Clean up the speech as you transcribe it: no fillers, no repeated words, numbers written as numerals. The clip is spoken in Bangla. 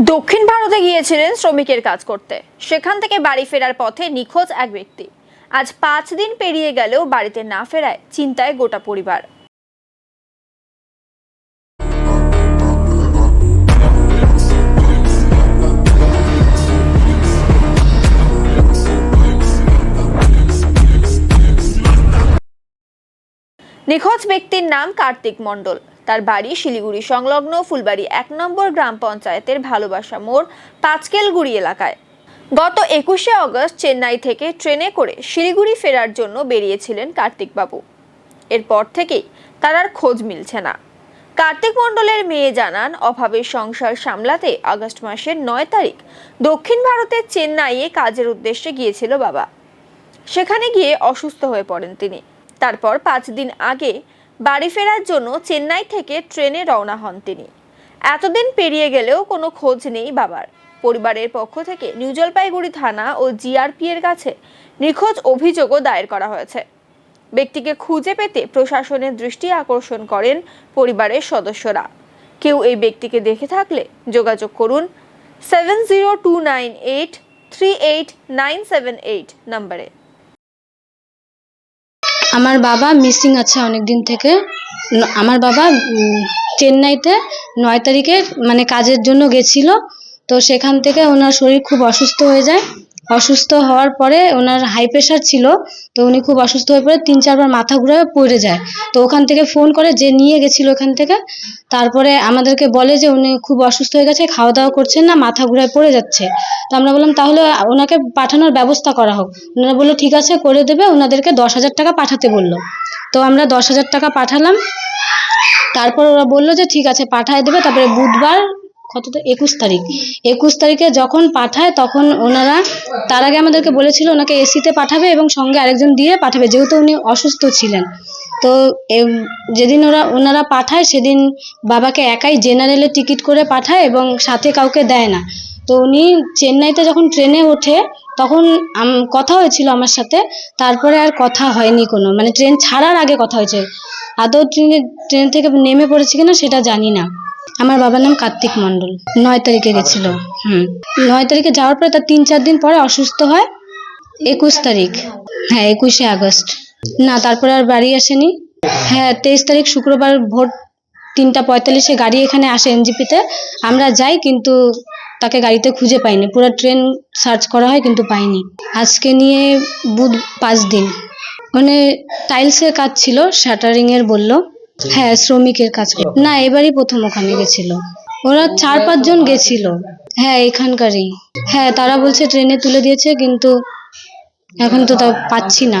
দক্ষিণ ভারতে গিয়েছিলেন শ্রমিকের কাজ করতে। সেখান থেকে বাড়ি ফেরার পথে নিখোঁজ এক ব্যক্তি। আজ ৫ দিন পেরিয়ে গেলেও বাড়িতে না ফেরায় চিন্তায় গোটা পরিবার। নিখোঁজ ব্যক্তির নাম কার্তিক মণ্ডল। তার বাড়ি শিলিগুড়ি সংলগ্ন ফুলবাড়ি ১ নম্বর গ্রাম পঞ্চায়েতের ভালোবাসা মোড় পাঁচকেলগুড়ি এলাকায়। গত ২১শে অগস্ট চেন্নাই থেকে ট্রেনে করে শিলিগুড়ি ফেরার জন্য বেরিয়েছিলেন কার্তিক বাবু। এরপর থেকেই তার আর খোঁজ মিলছে না। কার্তিক মণ্ডলের মেয়ে জানান, অভাবের সংসার সামলাতে আগস্ট মাসের ৯ তারিখ দক্ষিণ ভারতের চেন্নাইয়ে কাজের উদ্দেশ্যে গিয়েছিল বাবা। সেখানে গিয়ে অসুস্থ হয়ে পড়েন তিনি। তারপর ৫ দিন আগে বাড়ি ফেরার জন্য চেন্নাই থেকে ট্রেনে রওনা হন তিনি। এতদিন পেরিয়ে গেলেও কোনো খোঁজ নেই বাবার। পরিবারের পক্ষ থেকে নিউ জলপাইগুড়ি থানা ও জিআরপি এর কাছে নিখোঁজ অভিযোগও দায়ের করা হয়েছে। ব্যক্তিকে খুঁজে পেতে প্রশাসনের দৃষ্টি আকর্ষণ করেন পরিবারের সদস্যরা। কেউ এই ব্যক্তিকে দেখে থাকলে যোগাযোগ করুন 7029838978 নম্বরে। আমার বাবা মিসিং আছে অনেক দিন থেকে। আমার বাবা চেন্নাইতে ৯ তারিখে কাজের জন্য গেছিল। তো সেখান থেকে ওনার শরীর খুব অসুস্থ হয়ে যায়। অসুস্থ হওয়ার পরে ওনার হাই প্রেশার ছিল। তো উনি খুব অসুস্থ হয়ে পড়ে ৩-৪ বার মাথা ঘুরে পড়ে যায়। তো ওখান থেকে ফোন করে যে নিয়ে গেছিল ওখান থেকে, তারপরে আমাদেরকে বলে যে উনি খুব অসুস্থ হয়ে গেছে, খাওয়া দাওয়া করছেন না, মাথা ঘুরায় পড়ে যাচ্ছে। তো আমরা বললাম তাহলে ওনাকে পাঠানোর ব্যবস্থা করা হোক। ওনারা বললো ঠিক আছে করে দেবে, ওনাদেরকে ১০,০০০ টাকা পাঠাতে বললো। তো আমরা ১০,০০০ টাকা পাঠালাম। তারপর ওরা বললো যে ঠিক আছে পাঠায় দেবে। তারপরে বুধবার ২১ তারিখে যখন পাঠায় তখন ওনারা তার আগে আমাদেরকে বলেছিল ওনাকে এসিতে পাঠাবে এবং সঙ্গে আরেকজন দিয়ে পাঠাবে, যেহেতু উনি অসুস্থ ছিলেন। তো যেদিন ওনারা পাঠায় সেদিন বাবাকে একাই জেনারেলে টিকিট করে পাঠায় এবং সাথে কাউকে দেয় না। তো উনি চেন্নাইতে যখন ট্রেনে ওঠে তখন কথা হয়েছিল আমার সাথে, তারপরে আর কথা হয়নি কোনো, ট্রেন ছাড়ার আগে কথা হয়েছে। আদৌ ট্রেন থেকে নেমে পড়েছে কিনা সেটা জানি না। আমার বাবার নাম কার্তিক মণ্ডল। ৯ তারিখে গেছিল। ৯ তারিখে যাওয়ার পরে তার ৩-৪ দিন পরে অসুস্থ হয়। ২১ তারিখ, ২১শে আগস্ট। না, তারপরে আর বাড়ি আসেনি। ২৩ তারিখ শুক্রবার ভোর ৩টা ৪৫-এ গাড়ি এখানে আসে এনজিপিতে। আমরা যাই কিন্তু তাকে গাড়িতে খুঁজে পাইনি। পুরো ট্রেন সার্চ করা হয় কিন্তু পাইনি। আজকে নিয়ে ৫ দিন। টাইলসের কাজ ছিল, শাটারিং এর বললো। শ্রমিকের কাজ। না, এবারই প্রথম ওখানে গেছিল। ওরা ৪-৫ জন গেছিল। এখানকারই। তারা বলছে ট্রেনে তুলে দিয়েছে, কিন্তু এখন তো তা পাচ্ছি না।